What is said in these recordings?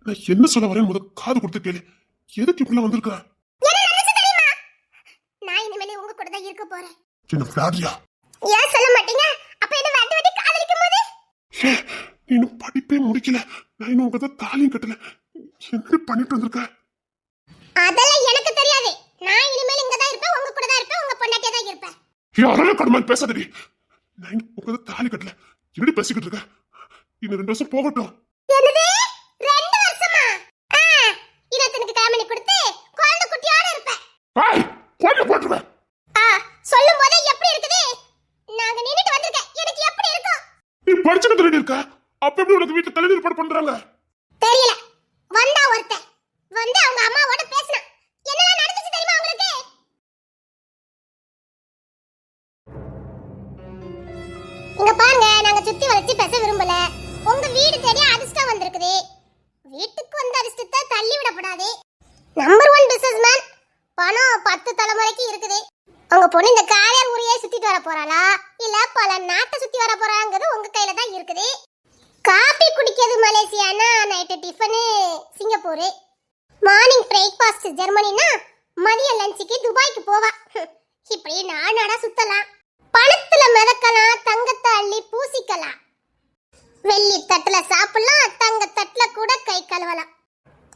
நான் என்ன சொல்ல வரேன் முத காது கொடுத்து கேளு. எதுக்கு இப்படிலாம் வந்திருக்க? நான் இனிமேல் உங்க கூட தான் இருக்க போறேன். என்ன விளையாடுறியா? ஏன் சொல்ல மாட்டீங்க? அப்ப என்ன வெட்டி வெட்டி காதலிக்கும் போது நீ இன்னும் படிப்பே முடிக்கல. நான் இன்னும் உங்க தாலியும் கட்டல. என்ன பண்ணிட்டு வந்திருக்க? அதெல்லாம் எனக்கு தெரியாது. நான் இனிமேல் இங்க தான் இருப்பேன், உங்க கூட தான் இருப்பேன், உங்க பொண்டாட்டியா தான் இருப்பேன். யாரால கடமால் பேசாதடி. நான் இன்னும் உங்க தாலி கட்டல. எப்படி பேசிக்கிட்டு இருக்க? இன்னும் 2 வருஷம் போகட்டும். என்னது 2 வருஷமா? இன்னொருத்தனுக்கு காமனி கொடுத்து குழந்தை குட்டியோட இருப்பேன். ஏய் கொல்ல போட்டுருவேன். சொல்லும் போதே எப்படி இருக்குது? நாங்க நின்னுட்டு வந்திருக்கேன். எனக்கு எப்படி இருக்கும்? நீ படிச்சுட்டு ரெடி இருக்க. அப்ப எப்படி உனக்கு வீட்டுல தலைநீர் ஏற்பாடு பண்றாங்க? தெரியல. வந்தா ஒருத்தன் வந்து அவங்க அம்மாவோட பேசினா. என்னலாம் நடந்துச்சு தெரியுமா உங்களுக்கு? இங்க பாருங்க, நாங்க சுத்தி வளைச்சு பேச விரும்பல. உங்க வீடு தேடி அதிர்ஷ்டம் வந்திருக்குது. வீட்டுக்கு வந்த அதிர்ஷ்டத்தை தள்ளி விடக்கூடாது. Number 1 businessman. பணம் 10 தலைமுறைக்கு இருக்குது. உங்க பொண்ணு இந்த காரியார் ஊரையே சுத்திட்டு வர போறாளா இல்ல பல நாட்டை சுத்தி வர போறாங்கிறது உங்க கையில தான் இருக்குது. காபி குடிக்கிறது மலேசியானா, night tiffin Singapore, morning breakfast ஜெர்மனினா, மதிய லஞ்சுக்கு துபாய்க்கு போவா. இப்படி நாடா சுத்தலாம். பணத்துல மிதக்கலாம், தங்கத்தை அள்ளி பூசிக்கலாம். வெள்ளி தட்டுல சாப்பிடலாம், தங்க தட்டுல கூட கை கழுவலாம்.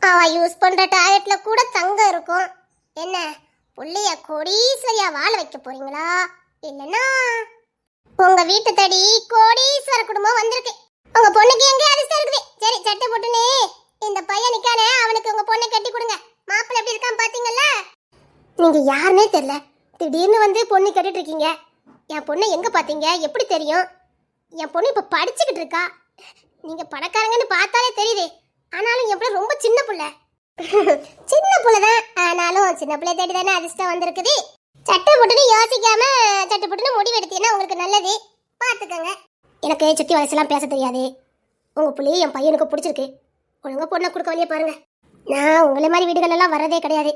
அவ யூஸ் பண்ற டாய்லெட்ல கூட தங்கம் இருக்கும். என்ன புள்ளைய கோடீஸ்வரியா வாழ வைக்க போறீங்களா? இல்லனா உங்க வீட்டு தேடி கோடீஸ்வர குடும்பம் வந்திருக்கு. உங்க பொண்ணுக்கு எங்க அதிர்ஷ்டம் இருக்குது? சரி சட்டை போட்டுனே இந்த பையன் நிக்கானே, அவனுக்கு உங்க பொண்ணை கட்டி கொடுங்க. மாப்பிள்ளை எப்படி இருக்கான் பாத்தீங்கல்ல? நீங்க யாருன்னே தெரியல, திடீர்னு வந்து பொண்ணு கட்டிட்டு இருக்கீங்க. என் பொண்ணை எங்க பாத்தீங்க? எப்படி தெரியும்? என் பொண்ணு இப்ப படிச்சுக்கிட்டு இருக்கா. நீங்க பணக்காரங்கன்னு பார்த்தாலே தெரியுது. ஆனாலும் என் பிள்ளை ரொம்ப சின்ன புள்ள. சின்ன புள்ளதான், ஆனாலும் சின்ன பிள்ளை தேடி தானே அதிர்ஷ்டம் வந்திருக்குது. சட்டை போட்டுன்னு யோசிக்காம சட்டை போட்டுன்னு முடிவு எடுத்தீங்கன்னா உங்களுக்கு நல்லது. பாத்துக்கோங்க. எனக்கு சுத்தி வயசுலாம் பேச தெரியாது. உங்க புள்ளைய என் பையனுக்கு பிடிச்சிருக்கு. ஒழுங்கா பொண்ணை கொடுக்க வழியே பாருங்க. நான் உங்களை மாதிரி வீடுகள் எல்லாம் வரதே கிடையாது.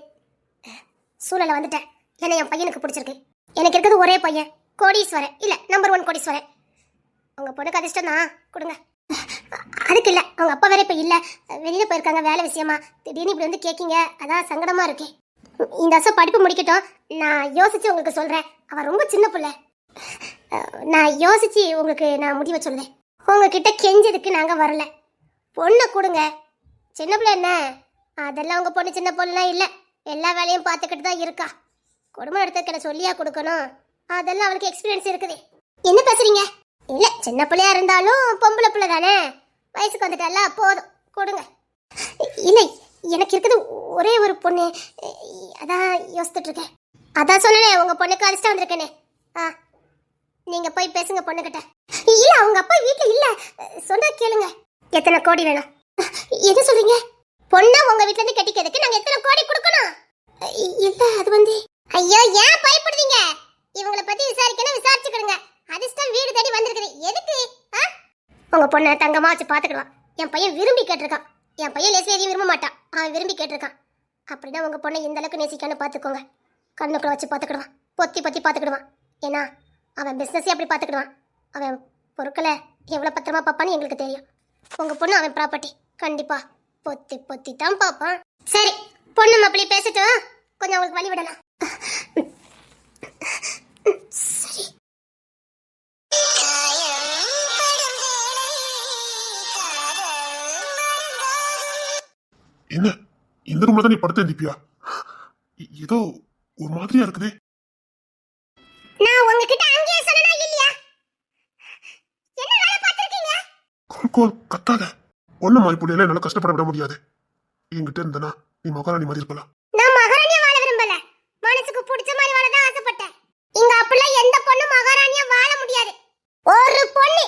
சூழலை வந்துட்டேன். ஏன்னா என் பையனுக்கு பிடிச்சிருக்கு. எனக்கு இருக்கிறது ஒரே பையன், கோடீஸ்வரன். இல்ல நம்பர் 1 கோடீஸ்வரன். உங்க பொண்ணுக்கு அதிர்ஷ்டம் தான், கொடுங்க. அதுக்கு இல்ல, அவங்க அப்பா வேற இப்ப இல்ல, வெளியில போயிருக்காங்க வேலை விஷயமா. திடீர்னு இப்படி வந்து கேக்கீங்க, அதான் சங்கடமா இருக்கு. இந்த வருஷம் படிப்பு முடிக்கட்டும், நான் யோசிச்சு உங்களுக்கு சொல்றேன். அவ ரொம்ப சின்ன பிள்ளை. நான் யோசிச்சு உங்களுக்கு நான் முடிவை சொல்றேன். உங்ககிட்ட கெஞ்சதுக்கு நாங்க வரல. பொண்ணை கொடுங்க. சின்ன பிள்ளை என்ன, அதெல்லாம் உங்க பொண்ணு சின்ன பொண்ணுலாம் இல்ல, எல்லா வேலையும் பார்த்துக்கிட்டு தான் இருக்கா. குடும்பம் எடுத்துக்கிற சொல்லியா கொடுக்கணும், அதெல்லாம் அவளுக்கு எக்ஸ்பீரியன்ஸ் இருக்குது. என்ன பேசுறீங்க? இல்ல சின்ன பிள்ளையா இருந்தாலும் பொம்பளை பிள்ளை தானே, வயசுக்கு வந்துட்டால, போதும் கொடுங்க. இல்லை எனக்கு இருக்குது ஒரே ஒரு பொண்ணு, அதான் யோசிச்சுட்டு இருக்கேன். அதான் சொன்னேன் உங்க பொண்ணுக்கு அதிர்ஷ்டம் வந்திருக்கேனே. நீங்க போய் பேசுங்க பொண்ணுகிட்ட. இல்ல அவங்க அப்பா வீட்டுல இல்ல, சொன்னா கேளுங்க. எத்தனை கோடி வேணும்? எது சொல்றீங்க? பொண்ணா உங்க வீட்டுல இருந்து கட்டிக்கிறதுக்கு நாங்க எத்தனை கோடி கொடுக்கணும்? இல்ல அது வந்து, ஐயோ ஏன் பயப்படுறீங்க? இவங்கள பத்தி விசாரிக்கணும், விசாரிச்சுக்கிடுங்க. அதிர்ஷ்டம் வீடு தேடி வந்திருக்குது. எதுக்கு? உங்க பொண்ணை தங்கமா வச்சு பாத்துக்கிடுவான். என் பையன் விரும்பி கேட்டிருக்கான். என் பையன் லேசி எதையும் விரும்ப மாட்டான், அவன் விரும்பி கேட்டிருக்கான். அப்படின்னா உங்க பொண்ணை இந்த அளவுக்கு நேசிக்கான்னு பாத்துக்கோங்க. கண்ணுக்குள்ள வச்சு பாத்துக்கிடுவான், பொத்தி பொத்தி பாத்துக்கிடுவான். ஏன்னா அவன் பிசினஸே அப்படி பாத்துக்கிடுவான். அவன் பொருட்களை எவ்வளவு பத்திரமா பாப்பான்னு எங்களுக்கு தெரியும். உங்க பொண்ணு அவன் ப்ராப்பர்ட்டி, கண்டிப்பா பொத்தி பொத்தி தான் பாப்பான். சரி பொண்ணு மாப்பிள்ளை பேசிட்டோம், கொஞ்சம் அவங்களுக்கு வழி விடலாம். சரி என்ன இந்த ரூம்ல தான் நீ படுத்தேன் தீபியா? ஏதோ ஒரு மாதிரியா இருக்குதே. நான் உங்ககிட்ட அங்கேயே சொன்னனா இல்லையா? என்ன வேலை பார்த்திருக்கீங்க? கோல் கத்தாத. ஒன்ன மாதிரி புள்ளையில என்னால கஷ்டப்பட விட முடியாது. என்கிட்ட இருந்தனா நீ மகாராணி மாதிரி இருக்கலாம். நான் மகாராணியா வாழ விரும்பல, மனசுக்கு பிடிச்ச மாதிரி வாழ தான் ஆசைப்பட்டேன். இங்க அப்பெல்லாம் எந்த பொண்ணு மகாராணியா வாழ முடியாது. ஒரு பொண்ணு,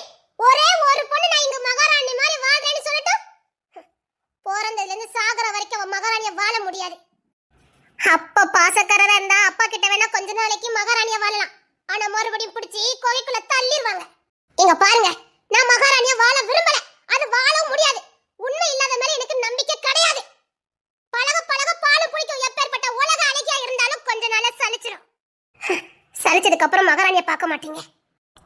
ஒரே ஒரு பொண்ணு நான் இங்க மகாராணி மாதிரி வாழ்றேன்னு சொல்லட்டும், பிறந்ததுல இருந்து சாகர வரைக்கும் அவ மகாராணியா வாழ முடியாது. அப்பா பாசக்காரரா இருந்தா அப்பா கிட்ட வேணா கொஞ்ச நாளைக்கு மகாராணியா வாழலாம். ஆனா மறுபடியும் பிடிச்சி கோகைக்குள்ள தள்ளிடுவாங்க. இங்க பாருங்க, நான் மகாராணியா வாழ விரும்பல, அது வாழவும் முடியாது. உண்மை இல்லாத மேல எனக்கு நம்பிக்கை கிடையாது. பழக பழக பாலும் பிடிக்கும். எப்பேற்பட்ட உலக அழகியா இருந்தாலும் கொஞ்ச நாளா சலிச்சிடும். சலிச்சதுக்கு அப்புறம் மகாராணியை பார்க்க மாட்டீங்க.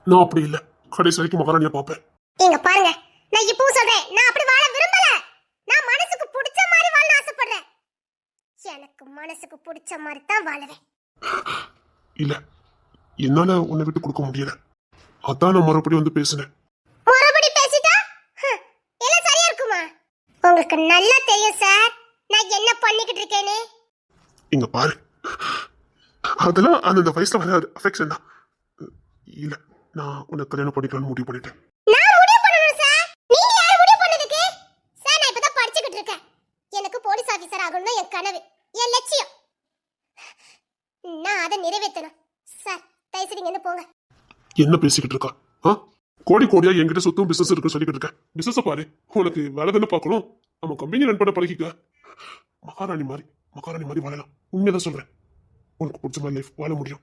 நான் அப்படி இல்ல, கடைசி வரைக்கும் மகாராணியை பார்ப்பேன். இங்க பாருங்க, நான் இப்பவும் சொல்றேன், நான் அப்படி வாழ விரும்பல. நான் மனசுக்கு பிடிச்ச மாதிரி தான் வாழுவேன். இல்ல, என்னால உன்னை விட்டு கொடுக்க முடியல. அதான் நான் மறுபடியும் வந்து பேசினேன். மறுபடி பேசிட்டா எல்லாம் சரியா இருக்குமா? உங்களுக்கு நல்லா தெரியும் சார் நான் என்ன பண்ணிக்கிட்டு இருக்கேன்னு. இங்க பாரு, அதெல்லாம் அந்த வயசுல வர அஃபெக்ஷன் தான். இல்ல, நான் உன்னை கல்யாணம் பண்ணிக்கலாம்னு முடிவு பண்ணிட்டேன். நான் முடிவு பண்ணணும் சார். நீங்க யார் முடிவு பண்ணதுக்கு? சார் நான் இப்பதான் படிச்சிட்டு இருக்கேன். எனக்கு போலீஸ் ஆபீசர் ஆகணும் என் கனவு, என் லட்சியம். நான் அதை நிறைவேற்றணும். சார் தயவு செய்து இங்க இருந்து போங்க. என்ன பேசிக்கிட்டு இருக்கா? கோடி கோடியா என்கிட்ட சொத்தும் பிசினஸ் இருக்கு சொல்லிக்கிட்டு இருக்கேன். பிசினஸ் பாரு, உனக்கு வேலை தானே பார்க்கணும். நம்ம கம்பெனி ரன் பண்ண பழகிக்க. மகாராணி மாதிரி வாழலாம். உண்மையதான் சொல்றேன். உனக்கு பிடிச்ச மாதிரி லைஃப் வாழ முடியும்.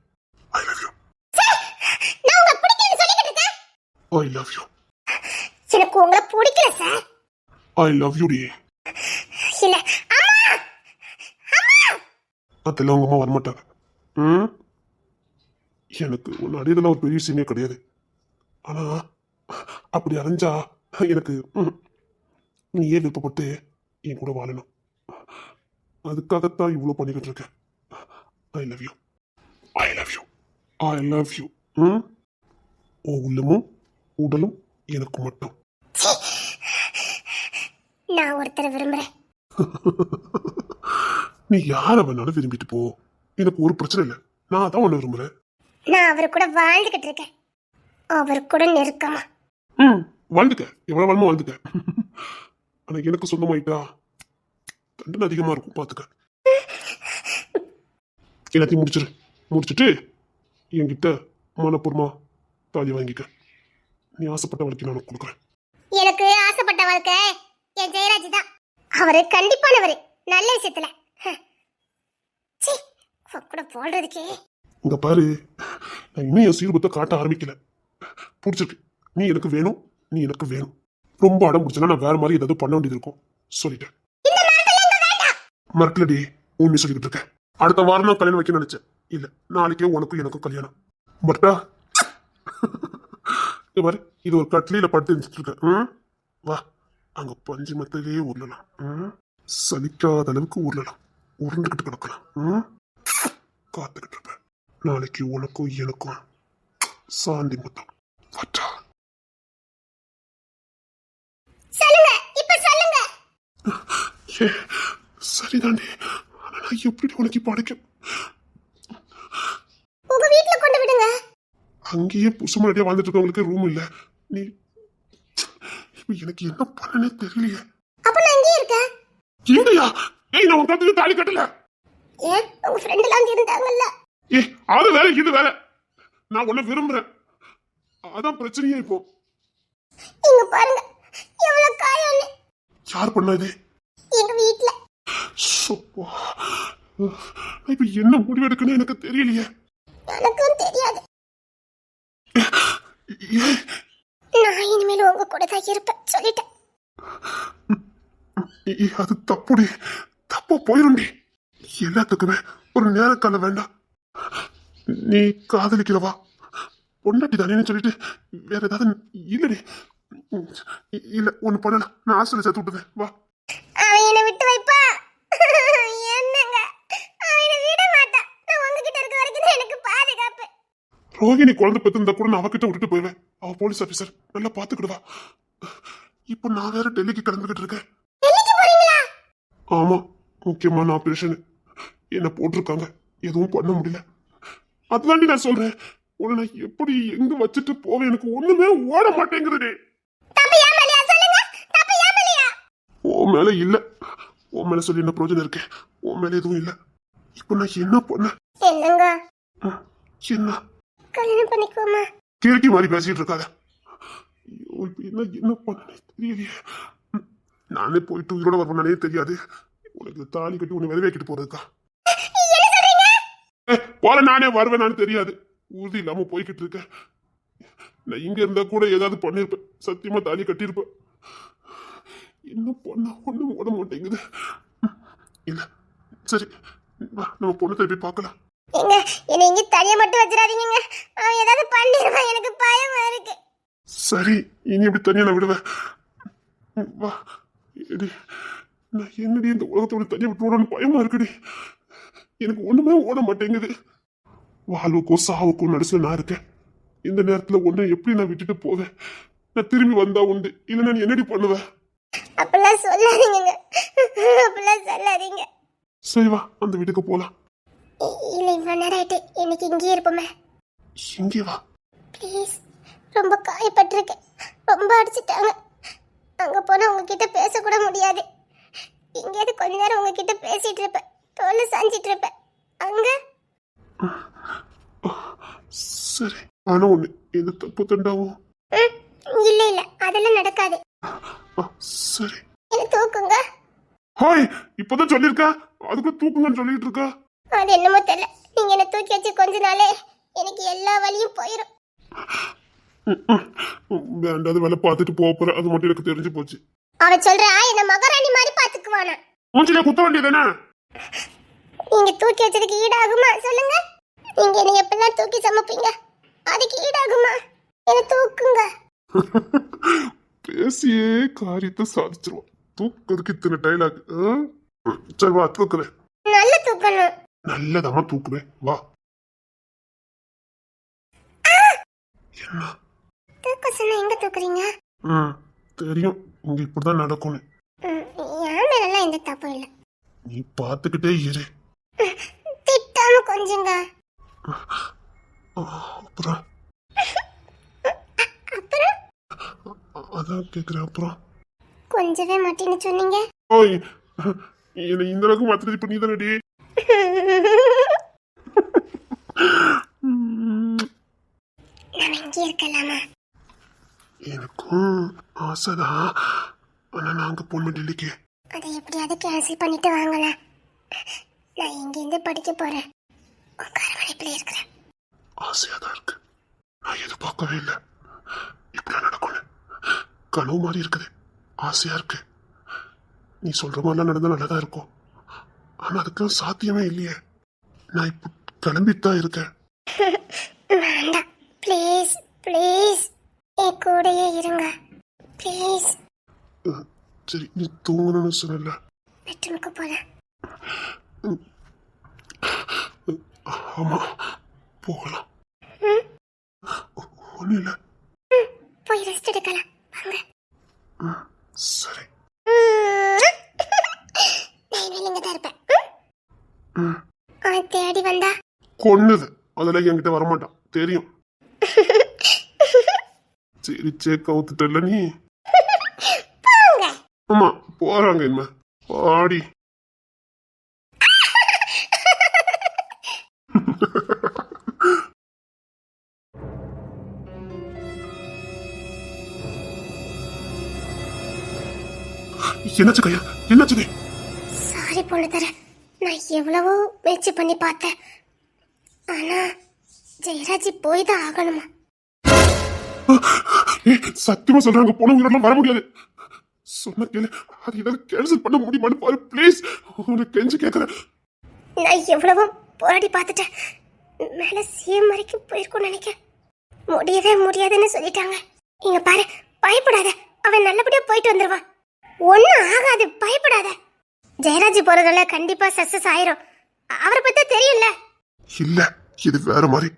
I love you. நான் உங்களை பிடிக்கலன்னு சொல்லிக்கிட்டு இருக்கேன். I love you. எனக்கு உங்களை பிடிக்கல சார். ஐ லவ் யூ டி. இல்ல அம்மா, அம்மா. அதெல்லாம் உங்க அம்மா வரமாட்டாங்க. எனக்கு உன்னை அடையதெல்லாம் ஒரு பெரிய விஷயமே கிடையாது. ஆனா அப்படி அரைஞ்சா எனக்கு நீ ஏன் விருப்பப்பட்டு என் கூட வாழணும். அதுக்காகத்தான் இவ்வளோ பண்ணிக்கிட்டு இருக்கேன். I love you, I love you, I love you. உன் உள்ளமும் உடலும் எனக்கு மட்டும். நான் ஒருத்தரை விரும்புறேன். நீ யார வேணாலும் விரும்பிட்டு போ, எனக்கு ஒரு பிரச்சனை இல்லை. நான் தான் உன்னை விரும்புறேன். நான் அவரு கூட வாழ்ந்துகிட்டு இருக்கேன். அவரு கூட நெருக்கமா. வாழ்ந்துக்க, எவ்வளவு வாழ்மா வாழ்ந்துக்க. ஆனா எனக்கு சொந்தமாயிட்டா தண்டனை அதிகமா இருக்கும், பாத்துக்க. எல்லாத்தையும் முடிச்சுட்டு என்கிட்ட மனப்பூர்வமா தாலி வாங்கிக்க. நீ ஆசைப்பட்ட வாழ்க்கை நான் உனக்கு கொடுக்குறேன். எனக்கு ஆசைப்பட்ட வாழ்க்கை என் ஜெயராஜ் தான். அவரு கண்டிப்பானவரு நல்ல விஷயத்துல. சீ, உன் கூட போடுறதுக்கே. இங்க பாரு, நான் இன்னும் என் சீர்பத்தை காட்ட ஆரம்பிக்கல. பிடிச்சிருக்கு, நீ எனக்கு வேணும், நீ எனக்கு வேணும். ரொம்ப அடம் பிடிச்சனா நான் வேற மாதிரி ஏதாவது பண்ண வேண்டியது இருக்கும். சொல்லிட்டேன். மறக்கலடி, உண்மை சொல்லிக்கிட்டு இருக்கேன். அடுத்த வாரம் நான் கல்யாணம் வைக்க நினைச்சேன். இல்ல, நாளைக்கே உனக்கும் எனக்கும் கல்யாணம். பட்டா பாரு, இது ஒரு கட்லியில படுத்து இருந்துட்டு இருக்கேன். வா, அங்க பஞ்சு மத்திலேயே உருளலாம். சலிக்காத அளவுக்கு உருளலாம், உருண்டுகிட்டு கிடக்கலாம். காத்துக்கிட்டு இருப்பேன். நாளைக்கு உனக்கும் எனக்கும் சாந்தி மொத்தம். வட்டா சொல்லுங்க, இப்ப சொல்லுங்க. சரிதாண்டி, ஆனா நான் எப்படி உனக்கு இப்ப அடைக்கும்? உங்க வீட்டுல கொண்டு விடுங்க. அங்கேயே புசுமடியா வாழ்ந்துட்டு இருக்கவங்களுக்கு ரூம் இல்ல. நீ இப்ப எனக்கு என்ன பண்ணனே தெரியலையே. அப்ப நான் இங்கே இருக்கேன். எங்கயா? ஏய், நான் உங்க தாலி கட்டல. ஏன் உங்க ஃப்ரெண்ட் எல்லாம் இருந்தாங்கல்ல? அது வேற இது வேற. நான் உன்னை விரும்புறேன், அதான் பிரச்சனையே. இப்போ இங்க பாருங்க எவ்வளவு காயம். யார் பண்ணா இது? எங்க வீட்டுல. இப்ப என்ன முடிவு எடுக்கணும் எனக்கு தெரியலையே. எனக்கும் தெரியாது. நான் இனிமேல் உங்க கூட தான் இருப்பேன் சொல்லிட்டேன். அது தப்புடி, தப்பா போயிருண்டி. எல்லாத்துக்குமே ஒரு நேரக்கால வேண்டாம். நீ காதலிக்கிறவா பொண்டாட்டி தானேன்னு சொல்லிட்டு வேற ஏதாவது இல்லடி. இல்ல, ஒண்ணு பண்ணலாம். நான் ஹாஸ்டல்ல சேர்த்து விட்டுவேன். வா. அவன் என்னை விட்டு வைப்பா? என்னங்க, அவனை விட மாட்டான். நான் உங்ககிட்ட இருக்க வரைக்கும் தான் எனக்கு பாதுகாப்பு. ரோகிணி குழந்தை பெற்றிருந்தா கூட நான் அவகிட்ட விட்டுட்டு போயிடுவேன். அவ போலீஸ் ஆபீசர், நல்லா பாத்துக்கிடுவா. இப்போ நான் வேற டெல்லிக்கு கிளம்பிக்கிட்டு இருக்கேன். டெல்லிக்கு போறீங்களா? ஆமா, முக்கியமான ஆபரேஷன் என்ன போட்டிருக்காங்க. எதுவும் பண்ண முடியல. அதுதாண்டி நான் சொல்றேன், உன்னை நான் எப்படி எங்க வச்சுட்டு போவேன்? எனக்கு ஒண்ணுமே ஓட மாட்டேங்குது. உன் மேல இல்ல, உன் மேல சொல்லி என்ன பிரயோஜனம் இருக்கு? உன் மேல எதுவும் இல்ல. இப்ப நான் என்ன பண்ண? என்னங்க, என்ன கல்யாணம் பண்ணிக்கோமா? கிறுக்கி மாதிரி பேசிட்டு இருக்காத. என்ன பண்ணனே தெரியலையே. நானே போயிட்டு உயிரோட வருவனே தெரியாது. உனக்கு தாலி கட்டி உன்னை விதவைக்கிட்டு போறதுக்கா? போல நானே வருவேன் தெரியாது. உறுதி இல்லாம போய்கிட்டு இருக்கேன். நான் இங்க இருந்தா கூட ஏதாவது பண்ணிருப்பேன். சத்தியமா தாலி கட்டியிருப்பேன். என்ன பண்ண ஒண்ணும் ஓட மாட்டேங்குது. இல்ல, சரி, நம்ம பொண்ணு திருப்பி பார்க்கலாம். என்ன இங்க தனியா மட்டும் வச்சிடாதீங்க. அவன் ஏதாவது பண்ணிருவான், எனக்கு பயமா இருக்கு. சரி, இனி எப்படி தனியா நான் விடுவேன்? வா. நான் என்னடி இந்த உலகத்தோட தனியா விட்டு பயமா இருக்குடி. எனக்கு ஒண்ணுமே ஓட மாட்டேங்குது. வாழ்வுக்கும் சாவுக்கும் நடுசுல நான் இருக்கேன். இந்த நேரத்துல ஒன்ன எப்படி நான் விட்டுட்டு போவேன்? நான் திரும்பி வந்தா உண்டு, இல்லைன்னா நீ என்னடி பண்ணுவேன்? அப்பெல்லாம் சொல்லாதீங்க, அப்பெல்லாம் சொல்லாதீங்க. சரி வா, அந்த வீட்டுக்கு போலாம். இல்ல இவ்வளவு நேரம் ஆயிட்டு, இன்னைக்கு இங்கேயே இருப்போமே. இங்கே வா. ப்ளீஸ், ரொம்ப காயப்பட்டிருக்கேன், ரொம்ப அடிச்சிட்டாங்க. அங்க போனா உங்ககிட்ட பேசக்கூட முடியாது. எங்கேயாவது கொஞ்ச நேரம் உங்ககிட்ட பேசிட்டு இருப்பேன், தோல்ல சாஞ்சிட்டு இருப்பேன். அங்க சரி, ஆனா ஒண்ணு, எந்த தப்பு தண்டாவும். இல்ல இல்ல, அதெல்லாம் நடக்காது. சரி, என்ன தூக்குங்க. ஹாய், இப்பதான் சொல்லிருக்க, அதுக்கு தூக்குங்கன்னு சொல்லிட்டு இருக்கா. அது என்னமோ தெரியல, நீங்க என்ன தூக்கி வச்சு கொஞ்ச நாளே எனக்கு எல்லா வலியும் போயிடும். வேண்டாத வேலை பார்த்துட்டு போற, அது மட்டும் எனக்கு தெரிஞ்சு போச்சு. அவ சொல்றா என்ன மகாராணி மாதிரி பாத்துக்குவானா. மூஞ்சில குத்த வேண்டியதானே? நீங்க தூக்கி வச்சதுக்கு ஈடாகுமா சொல்லுங்க? நீங்க என்ன எப்பெல்லாம் தூக்கி சமைப்பீங்க, அதுக்கு ஈடாகுமா? என்ன தூக்குங்க. பேசியே காரியத்தை சாதிச்சிருவான். தூக்குறதுக்கு இத்தனை டைலாக். சரி வா, தூக்குறேன். நல்ல தூக்கணும். நல்லதமா தூக்குறேன், வா. என்ன தூக்க சொன்னா எங்க தூக்குறீங்க? தெரியும், இங்க இப்படிதான் நடக்கும்னு. என் மேலாம் எந்த தப்பும் இல்ல. நீ பாத்துக்கிட்டே இரு. திட்டாம கொஞ்சங்க. அப்புறம் அப்புறம் அதான் கேக்குறேன். அப்புறம் கொஞ்சவே மாட்டேன்னு சொன்னீங்க. ஓய், என்னை இந்த அளவுக்கு மாத்திரம் இப்ப நீ தானடி. நான் இங்கே இருக்கலாமா? எனக்கும் ஆசைதான், ஆனா நாங்க போன டெல்லிக்கு. அதை எப்படியாவது கேன்சல் பண்ணிட்டு வாங்கலாம். நான் இங்கேருந்து படிக்க போறேன், உங்க அரவணைப்பில் இருக்கிறேன். ஆசையா தான் இருக்கு, நான் எதிர்பார்க்கவே இல்லை இப்படி நடக்கும்னு. கனவு மாதிரி இருக்குது, ஆசையா இருக்கு. நீ சொல்ற மாதிரிலாம் நடந்தா நல்லதா இருக்கும், ஆனா அதுக்கெல்லாம் சாத்தியமே இல்லையே. நான் இப்ப கிளம்பித்தான் இருக்கேன். வேண்டாம், ப்ளீஸ் ப்ளீஸ், என் கூடயே இருங்க ப்ளீஸ். சரி, நீ தூங்கணும்னு சொன்னல, பெட்ரூமுக்கு போல. ஆமா, போகலாம். ஒன்னும் இல்லை, போய் ரெஸ்ட் எடுக்கலாம் வாங்க. சரி. நான் வெளிங்க தான் இருப்பேன். அவன் தேடி வந்தா கொன்னுது, அதெல்லாம் என்கிட்ட வரமாட்டான் தெரியும். சிரிச்சே கவுத்துட்டல நீ. ஆமா, போறாங்க என்ன பாடி. என்னாச்சு கையா, என்னாச்சு? சாரி பொண்ணு தர, நான் எவ்வளவோ முயற்சி பண்ணி பார்த்தேன், ஆனா ஜெயராஜி போய் தான் ஆகணுமா? சத்தியமா சொல்றாங்க, போன உயிரெல்லாம் வர முடியாது. சொன்ன கேளு, அது ஏதாவது கேன்சல் பண்ண முடியுமான்னு பாரு ப்ளீஸ், உனக்கு கெஞ்சி கேட்கறேன். நான் எவ்வளவோ போராடி பார்த்துட்டேன், மேல சிஎம் வரைக்கும் போயிருக்கும் நினைக்கிறேன். முடியவே முடியாதுன்னு சொல்லிட்டாங்க. இங்க பாரு, பயப்படாத, அவன் நல்லபடியா போயிட்டு வந்துருவான். ஒன்னும் ஆகாது, பயப்படாத. ஜெயராஜ் போறதால கண்டிப்பா சக்சஸ் ஆயிரும், அவரை பத்தி தெரியும்ல. இல்ல, இது வேற மாதிரி,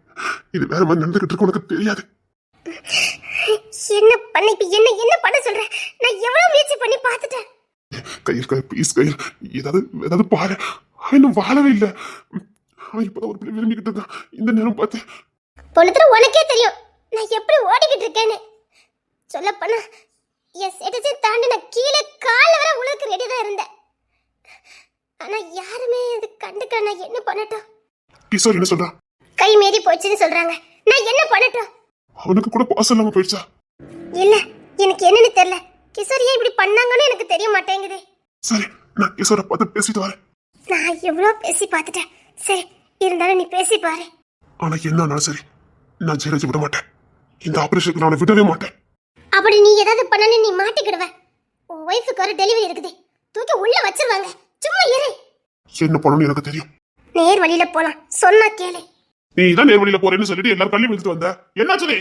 இது வேற மாதிரி நடந்துகிட்டு இருக்கு, உனக்கு தெரியாது. என்ன பண்ண இப்ப, என்ன பண்ண சொல்ற? நான் எவ்வளவு முயற்சி பண்ணி பார்த்துட்டேன். கையில் ப்ளீஸ், கையில் ஏதாவது பாரு. அவன் இன்னும் வாழவே இல்லை, அவன் இப்பதான் ஒரு பிள்ளை விரும்பிக்கிட்டு இருக்கான். இந்த நேரம் பார்த்து பொண்ணுத்துல உனக்கே தெரியும் நான் எப்படி ஓடிக்கிட்டு இருக்கேன்னு. சொல்ல போனா என் ஸ்டேட்டஸை தாண்டி நான் கீழே கால வர உலக ரெடி தான் இருந்தேன். ஆனா யாருமே இது கண்டுக்க. நான் என்ன பண்ணட்டும்? கிஷோர் என்ன சொல்றான்? கை மீறி போச்சுன்னு சொல்றாங்க. நான் என்ன பண்ணட்டும்? அவனுக்கு கூட பாசம் இல்லாம போயிடுச்சா? இல்ல, எனக்கு என்னன்னு தெரியல. கிஷோர் ஏன் இப்படி பண்ணாங்கன்னு எனக்கு தெரிய மாட்டேங்குது. சரி, நான் கிஷோரை பார்த்து பேசிட்டு வரேன். நான் எவ்வளவு பேசி பார்த்துட்டேன். சரி, இருந்தாலும் நீ பேசி பாரு. ஆனா என்ன சரி, நான் ஜெயராஜ் விட மாட்டேன். இந்த ஆபரேஷனுக்கு நான் விடவே மாட்டேன். அப்படி நீ ஏதாவது பண்ணாலும் நீ மாட்டிக்கிடுவ. உன் ஒய்ஃபுக்கு ஒரு டெலிவரி இருக்குது, தூக்கி உள்ள வச்சிருவாங்க. சும்மா இரு. என்ன பண்ணணும்னு எனக்கு தெரியும். நேர் வழியில போலாம், சொன்னா கேளு. நீ தான் நேர் வழியில போறேன்னு சொல்லிட்டு எல்லாரும் கல்வி விழுந்துட்டு வந்த, என்னாச்சு?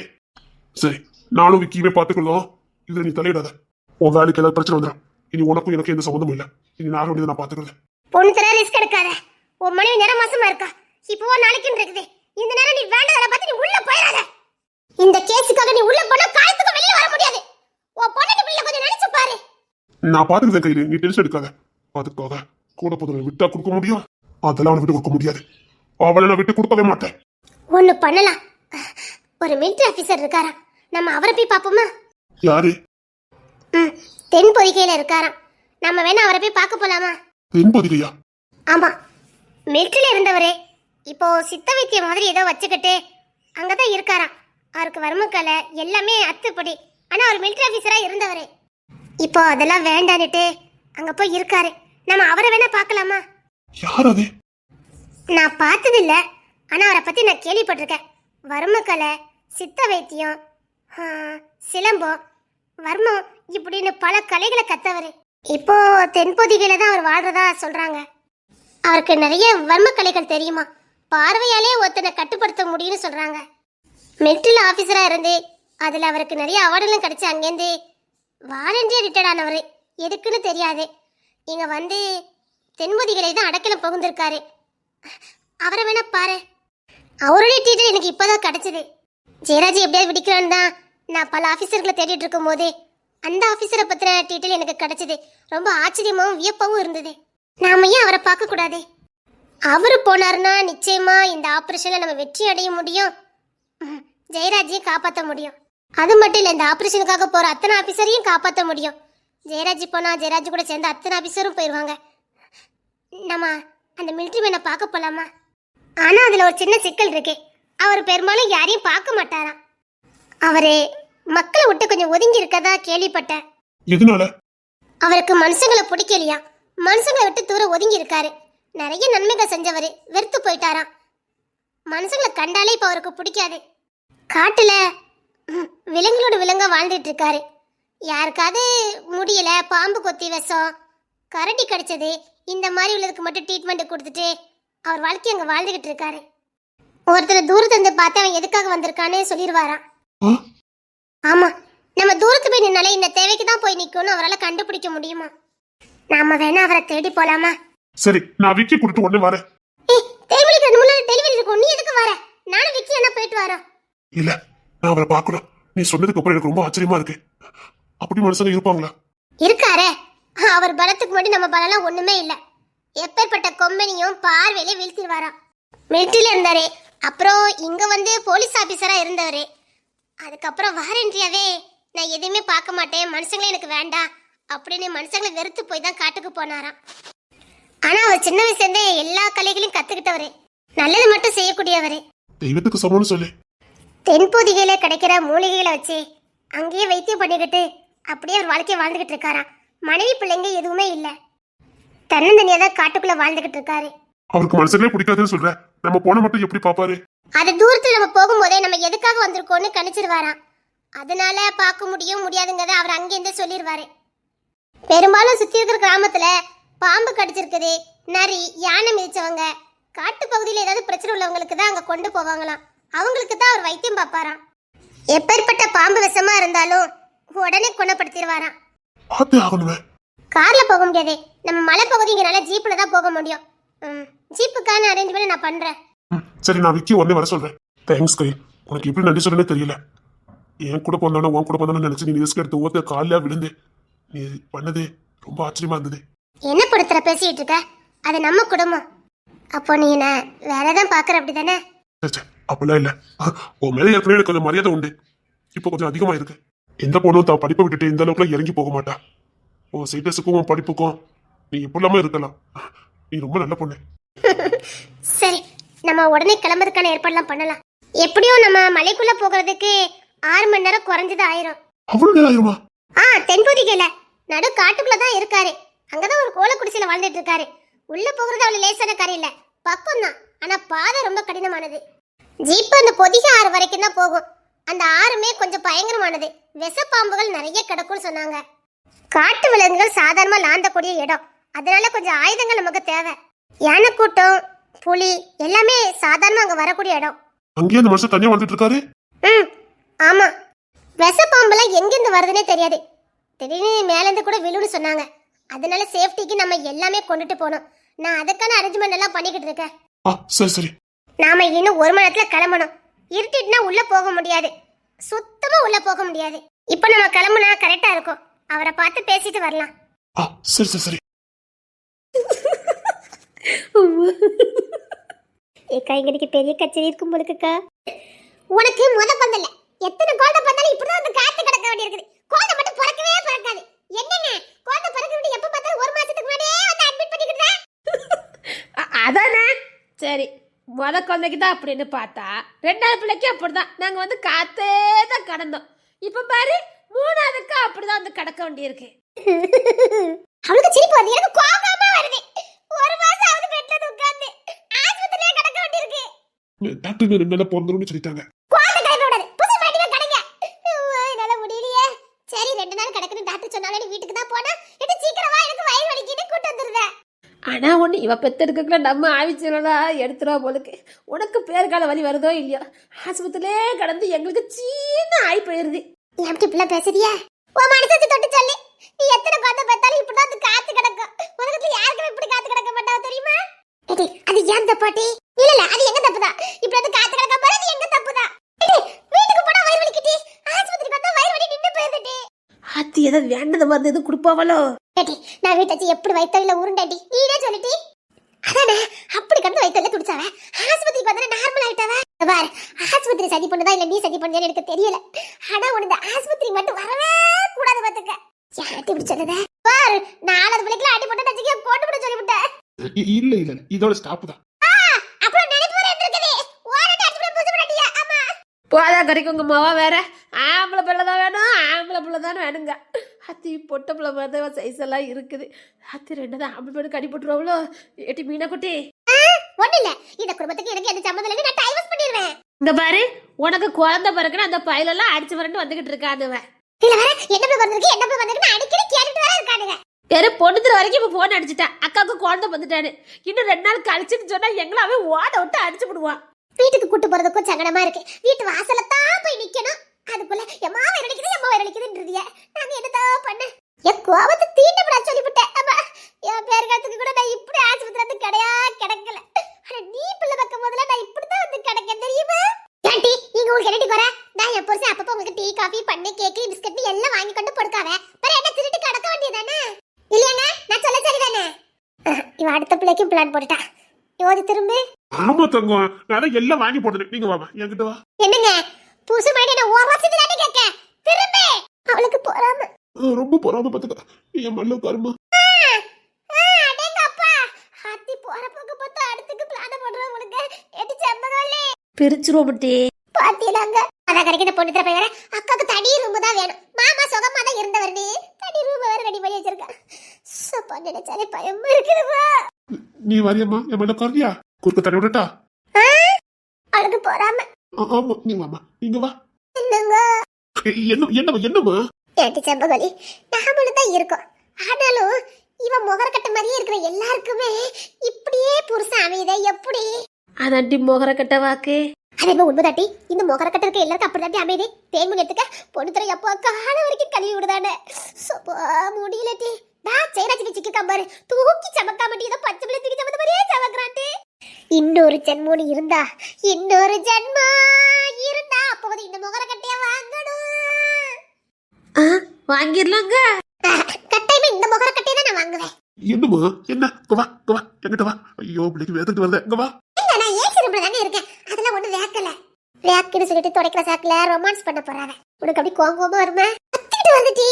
சரி, நானும் விக்கியுமே பார்த்துக்கொள்ளும், இதுல நீ தலையிடாத. உன் வேலைக்கு ஏதாவது பிரச்சனை வந்துடும். இனி உனக்கும் எனக்கு எந்த சம்மந்தமும் இல்லை. இனி நான் வேண்டியதை நான் பார்த்துக்கிறேன். பொண்ணு தர ரிஸ்க் எடுக்காத. உன் மனைவி நேரம் மாசமா இருக்கா, இப்போ நாளைக்குன்னு இருக்குது. இந்த நேரம் நீ வேண்டதை பார்த்து நீ உள்ள போயிடாத. இந்த கேஸுக்காக நீ உள்ள போனா காயத்துக்கு வெளியே வர முடியாது. உன் பொண்ணுக்கு பிள்ளை கொஞ்சம் நினைச்சு பாரு. நான் பாத்துக்கிறேன் கையில, நீ டென்ஷன் எடுக்காத. அதுக்காக கூட போதும் விட்டா கொடுக்க முடியும்? அதெல்லாம் அவனை விட்டு கொடுக்க முடியாது. அவளை நான் விட்டு கொடுக்கவே மாட்டேன். ஒண்ணு பண்ணலாம். ஒரு மிலிட்டரி ஆபீசர் இருக்காரா, நம்ம அவரை போய் பாப்போமா? யாரு? தென்பொதிகையில இருக்காராம். நம்ம வேணா அவரை போய் பார்க்க போலாமா? தென்பொதிகையா? ஆமா, மிலிட்டரியில இருந்தவரே இப்போ சித்த வைத்திய மாதிரி ஏதோ வச்சுக்கிட்டு அங்கதான் இருக்காராம். அவருக்கு வர்மக்கலை எல்லாமே அத்துப்படி. ஆனா அவர் மிலிட்டரி ஆபீசரா இருந்தவரே இப்போ அதெல்லாம் வேண்டான்னுட்டு அங்க போய் இருக்காரு. நம்ம அவரை வேணா பார்க்கலாமா? யார் அது? நான் பார்த்தது இல்ல, ஆனா அவரை பத்தி நான் கேள்விப்பட்டிருக்கேன். வர்மக்கலை, சித்த வைத்தியம், சிலம்பம், வர்மம் இப்படின்னு பல கலைகளை கத்தவர். இப்போ தென்பொதிகையில தான் அவர் வாழ்றதா சொல்றாங்க. அவருக்கு நிறைய வர்ம கலைகள் தெரியுமா, பார்வையாலே ஒருத்தனை கட்டுப்படுத்த முடியும்னு சொல்றாங்க. மிலிட்டரி ஆபீசரா இருந்து அதுல அவருக்கு நிறைய அவார்டெல்லாம் கிடைச்சு அங்கேருந்து வாலண்டியர் ரிட்டையர்ட் ஆனவர். எதுக்குன்னு தெரியாது. இங்க வந்து தென்பொதிகளை தான் அடக்கலம் புகுந்திருக்காரு. அவரை வேணா பாரு. அவருடைய டீட்டெயில் எனக்கு இப்போதான் கிடைச்சது. ஜெயராஜ் எப்படியாவது விடிக்கலான்னு தான் நான் பல ஆஃபீஸர்களை தேடிட்டு இருக்கும் போது அந்த ஆஃபீஸரை பத்தின டீட்டெயில் எனக்கு கிடைச்சது. ரொம்ப ஆச்சரியமாகவும் வியப்பாகவும் இருந்தது. நாம ஏன் அவரை பார்க்க கூடாது? அவரு போனாருன்னா நிச்சயமா இந்த ஆபரேஷன்ல நம்ம வெற்றி அடைய முடியும், ஜெயராஜையும் காப்பாற்ற முடியும். அது மட்டும் இல்ல, இந்த ஆபரேஷனுக்காக போற அத்தனை ஆபீசரையும் காப்பாற்ற முடியும். ஜெயராஜ் போனா ஜெயராஜ் கூட சேர்ந்து அத்தனை ஆபீசரும் போயிடுவாங்க. நம்ம அந்த மிலிட்டரி மேனை பார்க்க போலாமா? ஆனா அதுல ஒரு சின்ன சிக்கல் இருக்கு. அவர் பெரும்பாலும் யாரையும் பார்க்க மாட்டாராம். அவரு மக்களை விட்டு கொஞ்சம் ஒதுங்கி இருக்கதா கேள்விப்பட்டேன். எதனால? அவருக்கு மனுஷங்களை பிடிக்கலையா, மனுஷங்களை விட்டு தூரம் ஒதுங்கி இருக்காரு. நிறைய நன்மைகள் செஞ்சவரு வெறுத்து போயிட்டாராம். மனுஷங்களை கண்டாலே இப்ப அவருக்கு பிடிக்காது. காட்டுல விலங்குகளோட விலங்கா வாழ்ந்துட்டு இருக்காரு. யாருக்காவது முடியல, பாம்பு கொத்தி விஷம், கரடி கடிச்சது, இந்த மாதிரி உள்ளதுக்கு மட்டும் ட்ரீட்மெண்ட் கொடுத்துட்டு அவர் வாழ்க்கை அங்க வாழ்ந்துகிட்டு இருக்காரு. ஒருத்தர் தூரத்திலிருந்து பார்த்து அவன் எதுக்காக வந்திருக்கான்னு சொல்லிடுவாராம். ஆமா, நம்ம தூரத்து போய் நின்னாலே இந்த தேவைக்கு தான் போய் நிக்கணும்னு அவரால் கண்டுபிடிக்க முடியுமா? நாம வேணா அவரை தேடி போலாமா? சரி, நான் விக்கி கூட்டிட்டு உடனே வரேன். தேவலிக்கு முன்னாடி டெலிவரி இருக்கும், நீ எதுக்கு வர? நானும் விக்கி என்ன போயிட்டு வரோம். இல்ல, நான் அவரை பார்க்கணும். நீ சொன்னதுக்கு அப்புறம் எனக்கு ரொம்ப ஆச்சரியமா இருக்கு. அப்படி மனுஷங்க இருப்பாங்களா? இருக்காரே, அவர் பலத்துக்கு முன்னாடி நம்ம பலம் ஒண்ணுமே இல்ல. எப்பேற்பட்ட கொம்பனியும் பார்வையில வீழ்த்திடுவாராம். மிலிட்டரியில இருந்தாரு, அப்புறம் இங்க வந்து போலீஸ் ஆபீசரா இருந்தவரு. அதுக்கப்புறம் வாரண்டியாவே நான் எதுவுமே பார்க்க மாட்டேன், மனுஷங்களே எனக்கு வேண்டாம் அப்படின்னு மனுஷங்களை வெறுத்து போய் தான் காட்டுக்கு போனாராம். ஆனா அவர் சின்ன வயசுல இருந்தே எல்லா கலைகளையும் கத்துக்கிட்டவரு, நல்லது மட்டும் செய்யக்கூடியவரு. தெய்வத்துக்கு சமம்னு சொல்லு. தென்பொதிகையில கிடைக்கிற மூலிகைகளை வச்சு அங்கேயே வைத்தியம் பண்ணிக்கிட்டு அப்படியே அவர் வாழ்க்கையை வாழ்ந்துகிட்டு இருக்காராம். மனைவி பிள்ளைங்க எதுவுமே இல்ல, தன்னந்தனியா தான் காட்டுக்குள்ள வாழ்ந்துகிட்டு இருக்காரு. அவருக்கு மனுஷங்களே பிடிக்காதுன்னு சொல்ற, நம்ம போன மட்டும் எப்படி பாப்பாரு? அது தூரத்துல நம்ம போகும்போதே நம்ம எதுக்காக வந்திருக்கோம்னு கணிச்சிருவாராம். அதனால பார்க்க முடியும் முடியாதுங்கிறத அவர் அங்கேருந்து சொல்லிடுவாரு. பெரும்பாலும் சுத்தி இருக்கிற கிராமத்துல பாம்பு கடிச்சிருக்குது, நரி, யானை மிதிச்சவங்க, காட்டு பகுதியில் ஏதாவது பிரச்சனை உள்ளவங்களுக்கு தான் அங்க கொண்டு போவாங்களாம். அவங்களுக்கு தான் அவர் வைத்தியம் பார்ப்பாராம். எப்பேற்பட்ட பாம்பு விஷமா இருந்தாலும் உடனே குணப்படுத்திடுவாராம். கார்ல போக முடியாது, நம்ம மலை பகுதிங்கிறனால ஜீப்ல தான் போக முடியும். ஜீப்புக்கான அரேஞ்ச்மெண்ட் நான் பண்றேன். சரி, நான் விக்கி உடனே வர சொல்றேன். தேங்க்ஸ் கை, உனக்கு எப்படி நன்றி சொல்லனே தெரியல. என் கூட போனாலும் உன் கூட போனாலும் நினைச்சு நீ ரிஸ்க் எடுத்து ஓத்த காலில் விழுந்து நீ பண்ணது ரொம்ப ஆச்சரியமா இருந்தது. என்ன படுத்துற பேசிட்டு இருக்க? அது நம்ம குடும்பம். அப்போ நீ நான் வேற ஏதாவது பாக்குற அப்படிதானே? அப்படிலாம் இல்ல, உன் மேலே ஏற்கனவே எனக்கு கொஞ்சம் மரியாதை உண்டு, இப்போ கொஞ்சம் அதிகமா இருக்கு. எந்த பொண்ணும் தான் படிப்பை விட்டுட்டு இந்த அளவுக்குலாம் இறங்கி போக மாட்டா. உன் சைட்டஸுக்கும் உன் படிப்புக்கும் நீ எப்படிலாம இருக்கலாம். நீ ரொம்ப நல்ல பொண்ணு. சரி, நம்ம உடனே கிளம்புறதுக்கான ஏற்பாடுலாம் பண்ணலாம். எப்படியும் நம்ம மலைக்குள்ள போகிறதுக்கு 6 மணி நேரம் குறைஞ்சது ஆயிரும். அவ்வளவு நேரம் ஆயிருமா? தென்பொதிகையில நடு காட்டுக்குள்ள தான் இருக்காரு. அங்கதான் ஒரு கோல குடிசையில வாழ்ந்துட்டு இருக்காரு. உள்ள போகிறது அவ்வளவு லேசான காரியம் இல்ல, பக்கம் தான். ஆனா பாதை ரொம்ப கடினமானது. ஜீப் அந்த பொதிகை ஆறு வரைக்கும் தான் போகும். அந்த ஆறுமே கொஞ்சம் பயங்கரமானது. விஷப்பாம்புகள் நிறைய கிடக்கும்னு சொன்னாங்க. காட்டு விலங்குகள் சாதாரணமா லாந்தக்கூடிய இடம், அதனால கொஞ்சம் ஆயுதங்கள் நமக்கு தேவை. யானை கூட்டம், புலி எல்லாமே சாதாரணமா அங்க வரக்கூடிய இடம். அங்கேயே அந்த மனுஷன் தனியா வந்துட்டு இருக்காரு. ஆமா, விஷப்பாம்பெல்லாம் எங்கிருந்து வருதுன்னே தெரியாது. திடீர்னு மேலேருந்து கூட விழுன்னு சொன்னாங்க. அதனால சேஃப்டிக்கு நம்ம எல்லாமே கொண்டுட்டு போனோம். நான் அதுக்கான அரேஞ்ச்மெண்ட் எல்லாம் பண்ணிக்கிட்டு இருக்கேன். ஆ சரி சரி. நாம இன்னும் 1 மணி நேரத்துல கிளம்பணும். இருட்டிட்டுனா உள்ள போக முடியாது, சுத்தமா உள்ள போக முடியாது. இப்போ நம்ம கிளம்புனா கரெக்டா இருக்கும். அவரை பார்த்து பேசிட்டு வரலாம். ஆ சரி சரி சரி. ஏக்கா இங்க பெரிய கச்சேரி இருக்கும் போலுக்குக்கா. உனக்கு முத பந்தல்ல எத்தனை குழந்தை பார்த்தாலும் இப்படிதான் வந்து காத்து கிடக்க வேண்டியிருக்குது. குழந்தை மட்டும் பிறக்கவே பிறக்காது. என்னங்க குழந்தை பிறக்க விட்டு எப்ப பார்த்தாலும் 1 மாசத்துக்கு முன்னாடியே வந்து அட்மிட் பண்ணிக்கிட்டா. அதானே சரி. முத குழந்தைக்கு தான் அப்படின்னு பார்த்தா 2வது பிள்ளைக்கு அப்படிதான் நாங்க வந்து காத்தே தான் கடந்தோம். இப்ப பாரு 3வதுக்கு அப்படிதான் வந்து கடக்க வேண்டியிருக்கு. அவளுக்கு சிரிப்பு வருது, எனக்கு கோபமா வருது. 1 மாசம் ஆகுது பெட்ல உட்கார்ந்து ஆஸ்பத்திரியிலே கடக்க வேண்டியிருக்கு. டாக்டர் 2 நாளா பிறந்துருன்னு சொல்லிட்டாங்க. குழந்தை கிளப்ப விடாது, புது மாட்டில கடங்க. என்னால முடியலையே. சரி 2 நாள் கிடக்குன்னு டாக்டர் சொன்னாலே நீ வீட்டுக்கு தான் போனா எட்டு சீக்கிரம் வா, எனக்கு வயிறு வலிக்குன்னு கூட்டு வந்துருவேன். ஆனா ஒண்ணு இவ பெத்தெடுக்கல நம்ம ஆவிச்சலா எடுத்துருவா போலுக்கு. உனக்கு பேர்கால வலி வருதோ இல்லையோ ஆஸ்பத்திரியிலே கடந்து எங்களுக்கு சீன ஆகி போயிருது. ஏன் இப்படி பேசுறியா? உன் மனசாட்சி தொட்டு சொல்லு. நீ எத்தனை குழந்தை பார்த்தாலும் இப்படிதான் வந்து காத்து கிடக்கும். உலகத்துல யாருக்கும் இப்படி காத்து கிடக்க மாட்டாவ தெரியுமா? ஏடி அது ஏன் தப்பாட்டி? இல்ல அது எங்க தப்புதான். இப்படி வந்து காத்து கிடக்க போறது அது எங்க தப்புதான். ஏடி வீட்டுக்கு போனா வயிறு வலிக்கிட்டி, ஆஸ்பத்திரிக்கு வந்தா வயிறு வலி நின்னு போயிருதுடி. ஆத்தி ஏதாவது வேண்டத மருந்து எதுவும் கொடுப்பாவளோ? ஏடி நான் வீட்டாச்சு எப்படி வயித்துல உருண்டாடி நீனே சொல்லிட்டி. அதானே அப்படி கடந்து வயித்துல துடிச்சாவ ஆஸ்பத்திரிக்கு வந்தா நார்மல் ஆயிட்டாவ. பார் ஆஸ்பத்திரி சதி பண்ணதா இல்ல நீ சதி பண்ணதா எனக்கு தெரியல. ஆனா உனக்கு ஆஸ்பத்திரி மட்டும் வரவே கூடாது பாத்துக்க. யார்ட்டி இப்படி சொன்னத? பார் 4வது பிள்ளைக்குல அடி போட்டு நச்சிக்க போட்டு போட சொல்லிவிட்டேன். இல்ல இல்ல இதோட ஸ்டாப் தான். அப்புறம் நினைப்பு வர இருந்திருக்கதே. ஓரட்ட அடி போட்டு புடிச்சு போடியா. ஆமா போதா கறிக்குங்க மாவா வேற ஆம்பளை பிள்ளை தான் வேணும், ஆம்பளை பிள்ளை தானே வேணுங்க. அத்தி பொட்டை பிள்ளை மாதிரி சைஸ் எல்லாம் இருக்குது. அத்தி 2 ஆம்பளை பிள்ளை கடி போட்டுருவாங்களோ? ஏட்டி மீனா குட்டி ஒண்ணு இல்ல, இந்த குடும்பத்துக்கு எனக்கு எந்த சம்மந்தம் இல்ல, நான் டைவர்ஸ் பண்ணிடுவேன். இங்க பாரு உனக்கு குழந்தை பிறகுன்னு அந்த பையலெல்லாம் அடிச்சு வரண்டு வந்துகிட்டு இருக்காதுவன். இல்ல வர என்ன பிள்ளை வந்திருக்கு என்ன பிள்ளை வந்திருக்கு அடிக்கடி கேட்டுட்டு வர இருக்கானுங்க. வேற பொண்ணுத்துல வரைக்கும் இப்ப போன் அடிச்சுட்டேன். அக்காவுக்கு குழந்தை வந்துட்டானு. இன்னும் 2 நாள் கழிச்சுன்னு சொன்னா எங்களாவே ஓட விட்டு அடிச்சு விடுவான். வீட்டுக்கு கூட்டு போறதுக்கும் சங்கடமா இருக்கு. வீட்டு வாசல்ல தான் போய் நிக்கணும். அதுக்குள்ள எம்மா வயிறடிக்குது எம்மா வயிறடிக்குதுன்றதிய நாங்க என்னதான் பண்ண? என் கோபத்தை தீண்டப்படா சொல்லிவிட்டேன். அம்மா என் பேருக்காத்துக்கு கூட நான் இப்படி ஆஸ்பத்திரி வந்து கிடையா கிடக்கல. ஆனா நீ பிள்ளை பக்கம் போதுல நான் இப்படிதான் வந்து கிடக்க தெரியுமா? ஏன்டி நீங்க உங்களுக்கு என்னடி குறை? நான் என் புருஷன் அப்பப்போ உங்களுக்கு டீ காஃபி பண்ணு கேக்கு பிஸ்கட் எல்லாம் வாங்கி கொண்டு கொடுக்காவே பிற என்ன திருட்டு கிடக்க வேண்டியதானே? இல்லையாங்க நான் சொல்ல சரிதானே? இவன் அடுத்த பிள்ளைக்கும் பிளான் போட்டுட்டா. யோதி திரும்பு. ஆமா தங்கம் நான் எல்லாம் வாங்கி போட்டேன். நீங்க வாமா என்கிட்ட வா. என்னங்க புதுசு மாதிரி என்ன ஓரசிட்டு தானே கேக்க திரும்பி. அவளுக்கு போறாம ரொம்ப பொறாம பாத்துக்க. என் மல்ல உட்காருமா. அடேங்க அப்பா ஹாத்தி போற போக்கு பார்த்தா அடுத்துக்கு பிளான் போடுறோம் உங்களுக்கு. எடி செம்பகோலே பிரிச்சுருவோம் முட்டி. பாத்தீங்களாங்க அத கரெக்ட்டா பொண்ணு தர போய் அக்காக்கு தனி ரூம் தான் வேணும். மாமா சுகமா தான் இருந்தவர்னே தனி ரூம் வேற ரெடி பண்ணி வச்சிருக்கா. சப்பா நினைச்சாலே பயமா இருக்குதுவா. நீ வரியம்மா என் மல்ல உட்காரியா? குறுக்க தடவி விடட்டா? அவளுக்கு போறாம. ஆமா நீ வாமா நீங்க வா. என்னங்க என்னம்மா? ஏட்டி செம்பகோலி நாமளும் தான் இருக்கோம். ஆனாலும் இவன் முகரக்கட்ட மாதிரியே இருக்கிற எல்லாருக்குமே இப்படியே புருஷன் அமையுதே எப்படி? அதாண்டி மோகர கட்ட வாக்கு. அதே உண்மைதாட்டி. இந்த முகரக்கட்ட இருக்க எல்லாருக்கும் அப்படிதாட்டி அமையுது. தேன்மணி எடுத்துக்க பொண்ணு தர எப்போ கால வரைக்கும் கழுவி விடுதானே. சப்பா முடியலட்டி. நான் செய்யறாச்சு சிக்கி பாரு தூக்கி சமக்காமட்டி ஏதோ பச்சை பிள்ளை தூக்கி சமந்த மாதிரியே சமக்கிறான்ட்டு. இன்னொரு ஜென்மோனி இருந்தா அப்போது இந்த முகரக்கட்டையா வாங்கணும். வாங்கிடலாங்க. கட்டாயமா இந்த முகரக்கட்டையை தான் நான் வாங்குவேன். என்னம்மா என்ன வா என்கிட்ட வா. ஐயோ பிள்ளைக்கு வேதத்துட்டு வருது. இங்க வா. நான் ஏசி ரூம்ல தானே இருக்கேன். அதெல்லாம் ஒண்ணு வேக்கல. வேக்குன்னு சொல்லிட்டு துடைக்கிற சாக்குல ரொமான்ஸ் பண்ண போறாங்க. உனக்கு அப்படி கோங்கோமா வருமா? கத்திட்டு வந்துட்டி.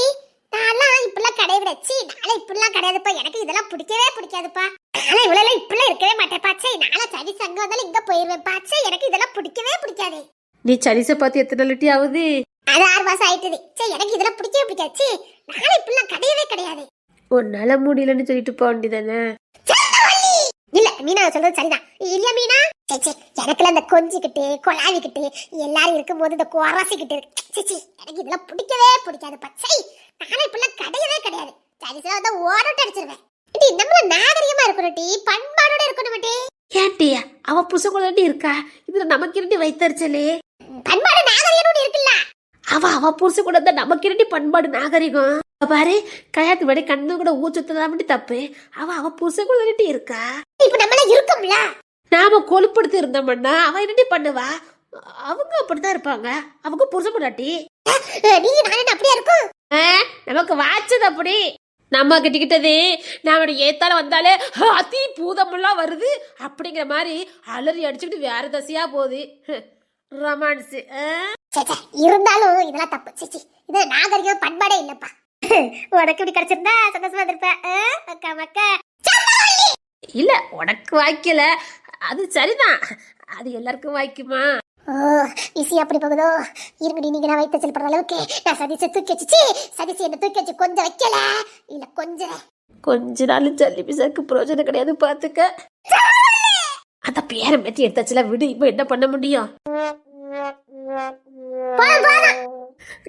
நான்லாம் இப்பெல்லாம் கிடையாது. நாளை இப்பெல்லாம் கிடையாதுப்பா. எனக்கு இதெல்லாம் பிடிக்கவே பிடிக்காதுப்பா. நாளை இவ்வளவு இப்பெல்லாம் இருக்கவே மாட்டேன் பாச்சே. நாளை சரி சங்கம் வந்தாலும் இங்க போயிருவேன் பாச்சே. எனக்கு இதெல்லாம் பிடிக்கவே பிடிக்காது. நீ சலிச பார்த்து எத்தனை லிட்டி ஆகுது? அது 6 மாசம் ஆயிட்டுது. சே எனக்கு இதெல்லாம் பிடிக்கவே பிடிக்காது. நாளை இப்பெல்லாம் கிடையவே கிடையாது. உன்னால முடியலன்னு சொல்லிட்டு போக வேண்டியதானே? இல்ல மீனா சொல்றது சரிதான். இல்ல மீனா சேச்சி எனக்குல அந்த கொஞ்சிக்கிட்டு கொலாவிக்கிட்டு எல்லாரும் இருக்கும்போது இந்த குவாராசிக்கிட்டு சேச்சி எனக்கு இதெல்லாம் பிடிக்கவே பிடிக்காது பச்சை. நானே இப்பெல்லாம் கிடையவே கிடையாது. சரிசா வந்து ஓடட்டு அடிச்சிருவேன். டி நம்ம நாகரிகமா இருக்கணும் டி பண்பாடோட இருக்கணும் டி. ஏட்டியா அவ புசகுலண்டி இருக்கா? இதுல நமக்கு இரண்டி வைத்தறிச்சலே. பண்பாடு நாகரிகம் இருக்குல்ல. அவ புருஷ கூட நமக்கு இரண்டி பண்பாடு நாகரிகம். பாரு கல்யாணத்துக்கு முன்னாடி கண்ணு கூட ஊச்சத்தான் மட்டும் தப்பு. அவ புருஷன் கூட தானே இருக்கா. இப்ப நம்மள இருக்கோம்ல. நாம கொழுப்படுத்தி இருந்தோம்னா அவ என்னடி பண்ணுவா? அவங்க அப்படிதான் இருப்பாங்க. அவங்க புருஷன் முன்னாடி நீங்க நானே அப்படியே இருக்கும். நமக்கு வாச்சது அப்படி. நம்ம கிட்டக்கிட்டது நாம ஏத்தால வந்தாலே அதி பூதமெல்லாம் வருது அப்படிங்கிற மாதிரி அலறி அடிச்சுக்கிட்டு வேற தசையா போகுது ரொமான்ஸ். இருந்தாலும் இதெல்லாம் தப்பு. சிச்சி இது நாகரிகம் பண்பாடே இல்லப்பா. உனக்கு இப்படி கிடைச்சிருந்தா சந்தோஷமா இருப்பேன். அக்கா மக்கா இல்ல உனக்கு வாய்க்கல அது சரிதான். அது எல்லாருக்கும் வாய்க்குமா? ஈஸியா அப்படி போகுதோ. இருங்கடி நீங்க நான் வைத்த செல்படுற அளவுக்கு நான் சதிச்சு தூக்கி வச்சு சதிச்சு என்ன தூக்கி வச்சு கொஞ்சம் வைக்கல இல்ல கொஞ்ச நாள் ஜல்லி பிசாக்கு பிரயோஜனம் கிடையாது பாத்துக்க. அந்த பேரை மெத்தி எடுத்தாச்சுல விடு. இப்ப என்ன பண்ண முடியும்?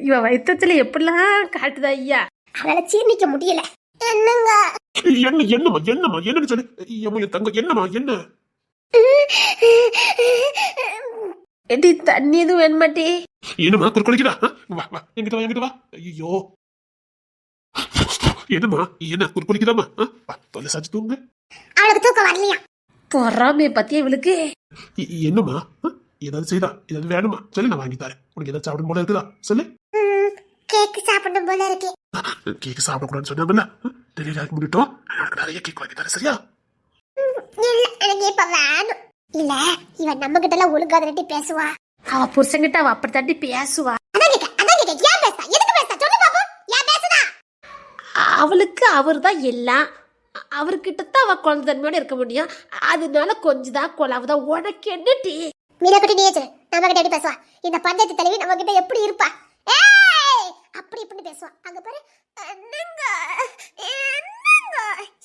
இவ வைத்தத்துல எப்படிலாம் காட்டுதா ஐயா. அவளால சீர்ணிக்க முடியல. என்னங்க என்னன்னு சொல்லு. என் தங்க என்ன எடி தண்ணி எதுவும் வேணுமாட்டி? என்னம்மா குறுக்கொலிக்குதா? வா எங்கிட்ட வா. ஐயோ என்னம்மா என்ன குறுக்கொலிக்குதாம்மா? தொலை சாச்சு தூங்க. அவளுக்கு தூக்கம் வரலையா? பொறாமைய பத்தியா இவளுக்கு? என்னம்மா ஏதாவது செய்தா? ஏதாவது வேணுமா சொல்லு, நான் வாங்கி தரேன். உனக்கு ஏதாவது சாப்பிடும் போல இருக்குதா சொல்லு. கேக் சாப்பிடும் போல இருக்கு. கேக் சாப்பிடக்கூடாதுன்னு சொன்னாங்கல்ல, டெலிவரி முடிட்டோம். எனக்கு நிறைய கேக் வாங்கி தரேன் சரியா? இல்ல எனக்கு இப்ப வேணும். இல்ல இவன் நம்ம கிட்ட எல்லாம் ஒழுங்கா தட்டி பேசுவா. அவ புருஷங்கிட்ட அவ அப்படி தட்டி பேசுவா. அவளுக்கு அவர் தான் எல்லாம். அவர்கிட்ட தான் அவ குழந்தை தன்மையோட இருக்க முடியும். அதனால கொஞ்சதான் கொலாவதான். உனக்கு என்னடி? மீனாக்குட்டி நீ நம்ம கிட்ட எப்படி பேசுவா? இந்த பஞ்சாயத்து தலைவி நம்ம கிட்ட எப்படி இருப்பா? அப்படி இப்படி பேசுவா. அங்க பாரு என்னங்க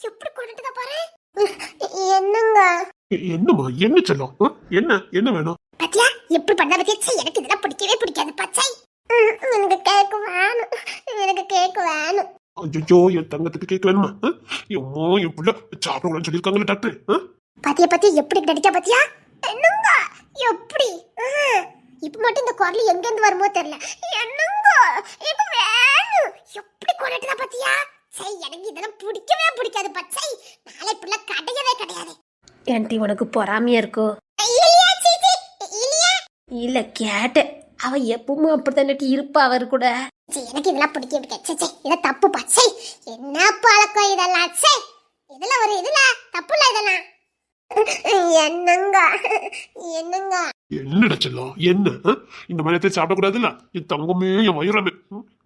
எப்படி கொண்டுட்டா பாரு. என்னம்மா என்ன சொல்லும்? என்ன வேணும்? பத்தியா எப்படி பண்ண பத்தியா? எனக்கு இதெல்லாம் பிடிக்கவே பிடிக்காது பச்சை. எனக்கு கேக் வேணும். ஐயோ என் தங்கத்துக்கு கேக் வேணுமா? எம்மோ என் புள்ள சாப்பிடக்கூடாதுன்னு சொல்லியிருக்காங்களே டாக்டர். பத்தியா எப்படி நடிக்கா பத்தியா? என்னங்க எப்படி இப்ப மட்டும் இந்த குரல் எங்க இருந்து வருமோ தெரியல. என்னங்க இப்ப வேணும் எப்படி கொண்டுட்டா பத்தியா? சரி எனக்கு இதெல்லாம் பிடிக்கவே பிடிக்காது பச்சை. நாளை இப்படி கிடையவே கிடையாது. ஏன்டி உனக்கு பொறாமையா இருக்கோ? இல்ல கேட்டேன். அவ எப்பவுமே அப்படித்தானே இருப்பா அவர் கூட. எனக்கு இதெல்லாம் பிடிக்க இத தப்பு பச்சை. என்ன பழக்கம் இதெல்லாம்? இதெல்லாம் ஒரு இதுல தப்பு இல்ல இதெல்லாம். என்னடா செல்லம் என்ன? இந்த மாதிரி சாப்பிடக்கூடாதுல்ல என் தங்கமே, என் வயிறமே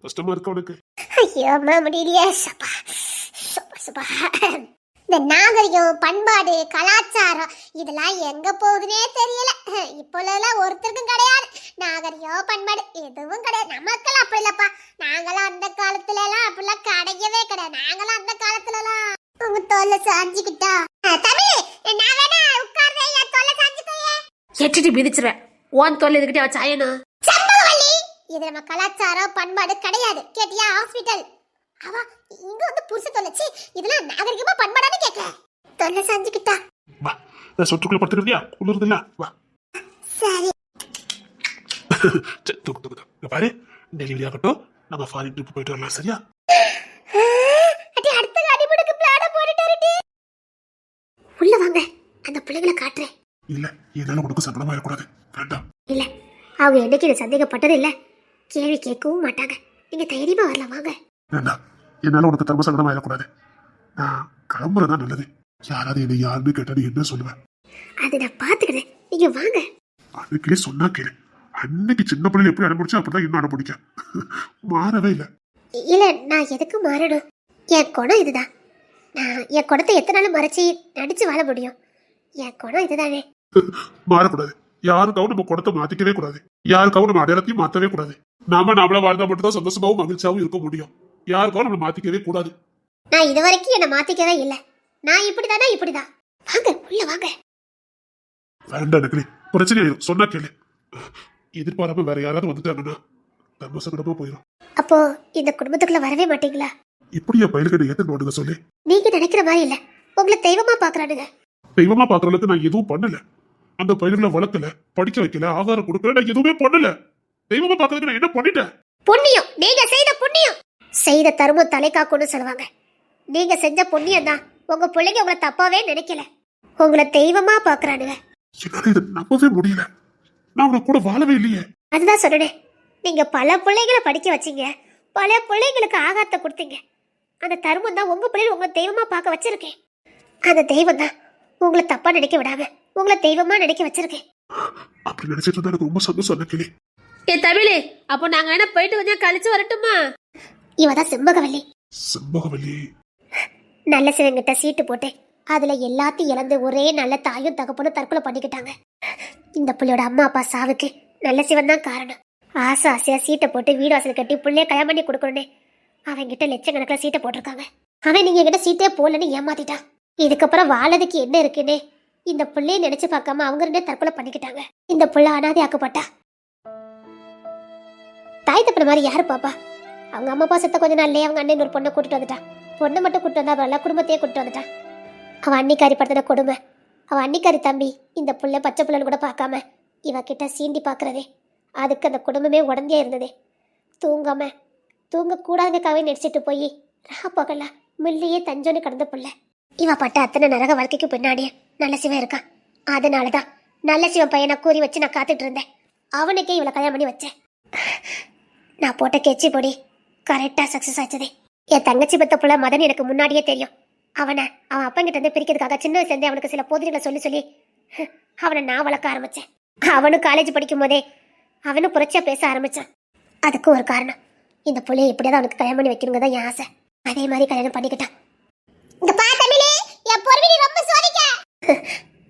கஷ்டமா இருக்கு உனக்கு. ஐயோ முடியலையே. இந்த நாகரிகம் பண்பாடு கலாச்சாரம் இதெல்லாம் எங்க போகுதுன்னே தெரியல. இப்போலாம் ஒருத்தருக்கும் கிடையாது நாகரிகம் பண்பாடு எதுவும் கிடையாது. நமக்கெல்லாம் அப்படி இல்லப்பா. நாங்களாம் அந்த காலத்துல எல்லாம் அப்படிலாம் கிடையவே கிடையாது. நாங்களாம் அந்த காலத்துல எல்லாம் உங்க தொல்லை சாஞ்சுக்கிட்டா தமிழ் நான் வேணா உட்கார்றேன். என் தொல்லை சாஞ்சுக்கையே எட்டிட்டு மிதிச்சிருவேன். ஓன் தொல்லை இதுக்கிட்டே அவ சாயணும். சம்பவலி இது நம்ம கலாச்சாரம் பண்பாடு கிடையாது. கேட்டியா? ஹாஸ்பிட்டல் அவ இங்க வந்து புருஷ தொலைச்சி இதெல்லாம் நாகரிகமா பண்பாடான்னு கேட்க தொல்லை சாஞ்சுக்கிட்டா. வா சொத்துக்குள்ள படுத்துக்கிறியா? குளிருதுல்ல வா. சரி தூக்கு பாரு. டெலிவரி ஆகட்டும், நம்ம ஃபாரின் ட்ரிப் போயிட்டு வரலாம் சரியா? அடுத்த அடிபடுக்கு பிளான போட்டுட்டாருடி. உள்ள வாங்க அந்த பிள்ளைகளை காட்டுறேன். இல்ல இதனால உனக்கு சங்கடமா இருக்கக்கூடாது. வேண்டாம். இல்ல அவங்க என்னைக்கு சந்தேகப்பட்டது இல்ல, கேள்வி கேட்கவும் மாட்டாங்க. நீங்க தைரியமா வரலாம் வாங்க. வேண்டாம், என்னால உனக்கு தர்ம சங்கடமா இருக்கக்கூடாது. நான் கிளம்புறதா நல்லது. யாராவது என்னை யாருன்னு கேட்டாரு என்ன சொல்லுவேன்? அது நான் பாத்துக்கிறேன். நீங்க வாங்க. அதுக்கே சொன்னா கேளு. அன்னைக்கு சின்ன பிள்ளைல எப்படி அனுப்பிடிச்சா அப்படிதான் இன்னும் அனுப்பிடிக்க மாறவே இல்லை. இல்ல நான் எதுக்கு மாறணும்? என் குணம் இதுதான். நான் என் குணத்தை எத்தனை நாள் மறைச்சி நடிச்சு வாழ முடியும்? என் குணம் இதுதானே. மாறக்கூடாது. யாருக்காவும் நம்ம குணத்தை மாத்திக்கவே கூடாது. யாருக்காவும் நம்ம அடையாளத்தையும் மாத்தவே கூடாது. நாம நம்மள வாழ்ந்தா மட்டும்தான் சந்தோஷமாவும் மகிழ்ச்சியாவும் இருக்க முடியும். யாருக்காவும் நம்ம மாத்திக்கவே கூடாது. நான் இது வரைக்கும் என்ன மாத்திக்கவே இல்ல. நான் இப்படிதானா? இப்படிதான். வாங்க உள்ள வாங்க. வேண்டாம் நக்கலி, பிரச்சனை ஆயிரும். சொன்னா கேளு. எதிர்பாராம வேற யாராவது வந்துட்டாங்கன்னா தர்ம சங்கடமா போயிடும். அப்போ இந்த குடும்பத்துக்குள்ள வரவே மாட்டீங்களா? இப்படியா பயிலுக்கு ஏத்துக்கணுங்க சொல்லி? நீங்க நினைக்கிற மாதிரி இல்ல. உங்களை தெய்வமா பாக்குறானுங்க. தெய்வமா பாக்குற அளவுக்கு நான் எதுவும் பண்ணல. அந்த பயிர்களை வளர்க்கல, படிக்க வைக்கல, ஆகாரம் கொடுக்கல, நான் எதுவுமே பண்ணல. தெய்வமா பாக்குறதுக்கு நான் என்ன பண்ணிட்டேன்? புண்ணியம். நீங்க செய்த புண்ணியம். செய்த தருமம் தலை காக்கும்னு சொல்லுவாங்க. நீங்க செஞ்ச புண்ணியம் தான் உங்க பிள்ளைங்க உங்களை தப்பாவே நினைக்கல, உங்களை தெய்வமா பாக்குறானுங்க. என்னால இதை நம்பவே முடியல. நான் உன கூட வாழவே இல்லையே. அதுதான் சொல்றேன், நீங்க பல பிள்ளைங்களை படிக்க வச்சீங்க, பல பிள்ளைங்களுக்கு ஆகாரத்தை கொடுத்தீங்க. அந்த தருமம் தான் உங்க பிள்ளைங்க உங்களை தெய்வமா பார்க்க வச்சிருக்கேன். அந்த தெய்வம் தான் உங்களை தப்பா நினைக்க விடாம உங்களை தெய்வமா நினைக்க வச்சிருக்கேன். அப்படி நினைச்சிட்டு இருந்தா எனக்கு ரொம்ப சந்தோஷம் அன்னக்கிளி. ஏ தமிழ், அப்போ நாங்க வேணா போயிட்டு கொஞ்சம் கழிச்சு வரட்டுமா? இவதான் செம்பகவல்லி. செம்பகவல்லி நல்ல சிவங்கிட்ட சீட்டு போட்டு அதுல எல்லாத்தையும் இழந்து ஒரே நல்ல தாயும் தகப்பனும் தற்கொலை பண்ணிக்கிட்டாங்க. இந்த பிள்ளையோட அம்மா அப்பா சாவுக்கு நல்ல சிவன் தான் காரணம். ஆசை ஆசையா சீட்டை போட்டு வீடு வாசல் கட்டி பிள்ளைய கல்யாணம் பண்ணி கொடுக்கணும்னு அவங்கிட்ட லட்சக்கணக்கில் சீட்டை போட்டிருக்காங்க. அவன் நீங்க என்கிட்ட சீட்டே போலன்னு ஏமாத்திட்டான். இதுக்கப்புறம் வாழறதுக்கு என்ன இருக்குன்னு இந்த பிள்ளைய நினைச்சு பார்க்காம அவங்க ரெண்டே தற்கொலை பண்ணிக்கிட்டாங்க. இந்த பிள்ளை அனாதை ஆக்கப்பட்டா. தாய் தப்பன மாதிரி யாரு பாப்பா? அவங்க அம்மா அப்பா செத்த கொஞ்ச நாள்லயே அவங்க அண்ணன் ஒரு பொண்ணை கூட்டிட்டு வந்துட்டான். பொண்ணை மட்டும் கூட்டு வந்தா பரவாயில்ல, குடும்பத்தையே கூட்டு வந்துட்டான். அவன் அன்னிக்காரி படுத்தின கொடுமை. அவன் அன்னிக்காரி தம்பி இந்த புள்ள பச்சை பிள்ளைன்னு கூட பார்க்காம இவகிட்ட சீண்டி பார்க்கறதே, அதுக்கு அந்த குடும்பமே உடந்தே இருந்ததே. தூங்கக்கூடாதுக்காகவே நடிச்சிட்டு போய் பகல மில்லையே தஞ்சோன்னு கடந்த புள்ள. இவ பட்ட அத்தனை நரக வாழ்க்கைக்கு பின்னாடியே நல்ல சிவன் இருக்கான். அதனாலதான் நல்ல சிவன் பையனை கூறி வச்சு நான் காத்துட்டு இருந்தேன். அவனுக்கே இவளை கல்யாணம் பண்ணி வச்சேன். நான் போட்ட கெச்சி பொடி கரெக்டா சக்சஸ் ஆச்சதே. என் தங்கச்சி பத்த புள்ள மதன் எனக்கு முன்னாடியே தெரியும். அவன் அப்பங்கிட்ட இருந்து பிரிக்கிறதுக்காக சின்ன வயசுல இருந்தே அவனுக்கு சில போதிரிகளை சொல்லி அவனை நான் வளர்க்க ஆரம்பிச்சேன். அவனும் காலேஜ் படிக்கும் போதே அவனும் புரட்சியா பேச ஆரம்பிச்சான். அதுக்கும் ஒரு காரணம், இந்த புள்ளைய எப்படியாவது அவனுக்கு கல்யாணம் பண்ணி வைக்கணுங்க தான் என் ஆசை. அதே மாதிரி கல்யாணம் பண்ணிக்கிட்டான்.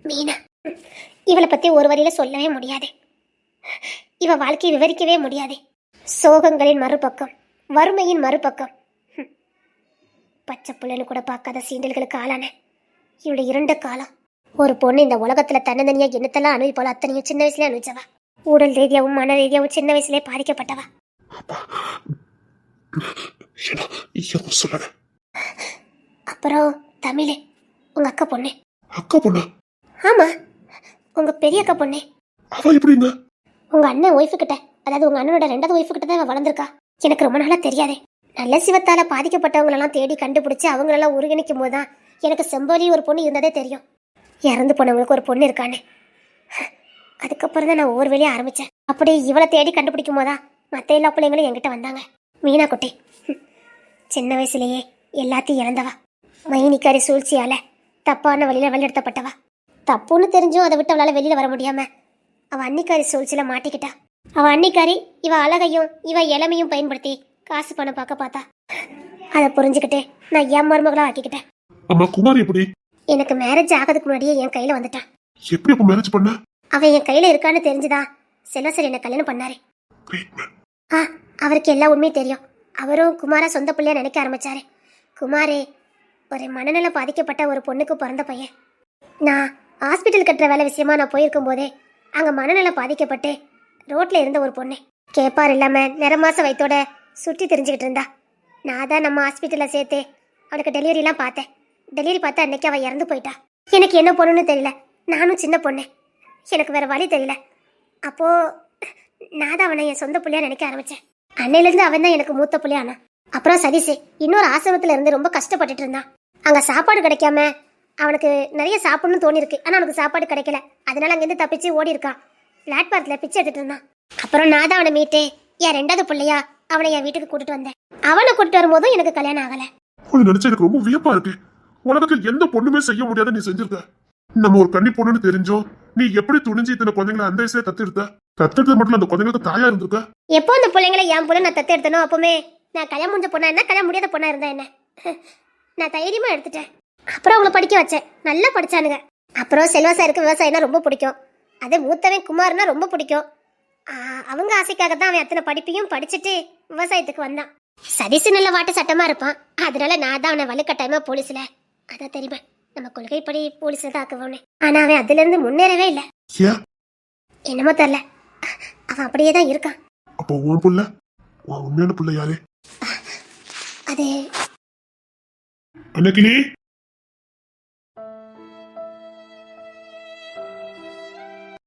மீனா இவளை பத்தி ஒரு வரியில சொல்லவே முடியாது. இவ வாழ்க்கையை விவரிக்கவே முடியாது. சோகங்களின் மறுபக்கம், வறுமையின் மறுபக்கம், பச்சை புள்ளன்னு கூட பார்க்காத சீண்டல்களுக்கு ஆளான இவளுடைய இருண்ட காலம். ஒரு பொண்ணு இந்த உலகத்துல தன்னந்தனியா என்னத்தெல்லாம் அனுபவிப்பாளோ அத்தனையும் சின்ன வயசுல அனுபவிச்சவா. உடல் ரீதியாவும் மன ரீதியாவும் சின்ன வயசுலயே பாதிக்கப்பட்டவா. அப்புறம் தமிழ் உங்க அக்கா பொண்ணு. அக்கா பொண்ணா? ஆமா, உங்க பெரிய அக்கா பொண்ணு. அவ எப்படிங்க? உங்க அண்ணன் ஒய்ஃபு கிட்ட, அதாவது உங்க அண்ணனோட 2வது ஒய்ஃபு கிட்ட தான் வளர்ந்துருக்கா. எனக்கு ரொம்ப நாளா தெரியாதே. நல்ல சிவத்தால பாதிக்கப்பட்டவங்களெல்லாம் தேடி கண்டுபிடிச்சு அவங்களெல்லாம் ஒருங்கிணைக்கும் போதுதான் எனக்கு செம்பொலி ஒரு பொண்ணு இருந்ததே தெரியும். இறந்து போனவங்களுக்கு ஒரு பொண்ணு இருக்கான்னு. அதுக்கப்புறம் தான் நான் ஒவ்வொரு வேலையை ஆரம்பிச்சேன். அப்படி இவளை தேடி கண்டுபிடிக்கும் போதா மற்ற எல்லா பிள்ளைங்களும் என்கிட்ட வந்தாங்க. மீனா குட்டி சின்ன வயசுலயே எல்லாத்தையும் இழந்தவா. மைனிக்காரி சூழ்ச்சியால தப்பான வழியில வழிநடத்தப்பட்டவா. தப்புன்னு தெரிஞ்சும் அதை விட்டு அவளால வெளியில வர முடியாம அவ அன்னிக்காரி சூழ்ச்சியில மாட்டிக்கிட்டா. அவ அன்னிக்காரி இவ அழகையும் இவ இளமையும் பயன்படுத்தி காசு பணம் பார்க்க பார்த்தா. அதை புரிஞ்சுக்கிட்டு நான் என் மருமகளா ஆக்கிக்கிட்டேன். அம்மா குமார் எப்படி? எனக்கு மேரேஜ் ஆகிறதுக்கு முன்னாடியே என் கையில வந்துட்டான். எப்படி அப்ப மேரேஜ் பண்ண? அவன் என் கையில இருக்கான்னு தெரிஞ்சுதா செல்வசரி என்ன கல்யாணம் பண்ணாரு. அவருக்கு எல்லா உண்மையும் தெரியும். அவரும் குமாரா சொந்த பிள்ளையா நினைக்க ஆரம்பிச்சாரு. குமாரே ஒரு மனநல பாதிக்கப்பட்ட ஒரு பொண்ணுக்கு பிறந்த பையன். நான் ஹாஸ்பிட்டல் கட்டுற வேலை விஷயமா நான் போயிருக்கும் போதே அங்க மனநல பாதிக்கப்பட்டு ரோட்ல இருந்த ஒரு பொண்ணு கேப்பார் இல்லாம நிறமாச வயித்தோட சுற்றி தெரிஞ்சுக்கிட்டு இருந்தா. நான் தான் நம்ம ஹாஸ்பிட்டல்ல சேர்த்து அவளுக்கு டெலிவரிலாம் பார்த்தேன். டெலிவரி பார்த்தா அன்னைக்கு அவள் இறந்து போயிட்டா. எனக்கு என்ன பொண்ணுன்னு தெரியல. நானும் சின்ன பொண்ணு, எனக்கு வேற வழி தெரியல. அப்போ நான் தான் அவனை என் சொந்த பிள்ளையா நினைக்க ஆரம்பிச்சேன். அன்னையிலேருந்து அவன் தான் எனக்கு மூத்த பிள்ளையானா. அப்புறம் சதீஷ் இன்னொரு ஆசிரமத்துல இருந்து ரொம்ப கஷ்டப்பட்டுட்டு இருந்தான். அங்க சாப்பாடு கிடைக்காம அவனுக்கு நிறைய சாப்பிடணும்னு தோணி இருக்கு. ஆனா அவனுக்கு சாப்பாடு கிடைக்கல. அதனால அங்கிருந்து தப்பிச்சு ஓடி இருக்கான். பிளாட்பாரத்துல பிச்சை எடுத்துட்டு இருந்தான். அப்புறம் நான் தான் அவனை மீட்டு என் 2வது பிள்ளையா அவனை என் வீட்டுக்கு கூட்டிட்டு வந்தேன். அவனை கூட்டிட்டு வரும்போதும் எனக்கு கல்யாணம் ஆகல. நினைச்சா எனக்கு ரொம்ப வியப்பா இருக்கு. உலகத்தில் எந்த பொண்ணுமே செய்ய முடியாத நீ செஞ்சிருக்க. நம்ம ஒரு கன்னி பொண்ணுன்னு தெரிஞ்சோம் நீ எப்படி துணிஞ்சு இத்தனை குழந்தைங்களை அந்த வயசுல தத்தெடுத்தது மட்டும் அந்த குழந்தைங்களுக்கு தாயா இருந்திருக்க. எப்போ அந்த பிள்ளைங்களை என் பிள்ளை நான் தத்து எடுத்தனோ அப்பவுமே நான் கல்யாணம் முடிஞ்ச பொண்ணா என்ன கல்யாணம் முடியாத பொண்ணா இருந்தா என்ன நான் தைரியமா எடுத்துட்டேன். அப்புறம் அவங்கள படிக்க வச்சேன். நல்லா படிச்சானுங்க. அப்புறம் செல்வசாருக்கு விவசாயம்னா ரொம்ப பிடிக்கும். அதே மூத்தவன் குமார்னா ரொம்ப பிடிக்கும். அவங்க ஆசைக்காக தான் அவன் அத்தனை படிப்பையும் படிச்சுட்டு விவசாயத்துக்கு வந்தான். சதீஷ் நல்ல வாட்ட சட்டமா இருப்பான். அதனால நான் தான் அவனை வலுக்கட்டாயமா போலீஸ்ல, அதான் தெரியுமா நம்ம கொள்கைப்படி போலீஸ்ல தான் ஆக்குவோன்னு. ஆனா அவன் அதுல இருந்து முன்னேறவே இல்லை. என்னமோ தெரியல, அவன் அப்படியே தான் இருக்கான். அப்போ உன் புள்ள உண்மையான புள்ள யாரு? அது அன்னைக்கிளி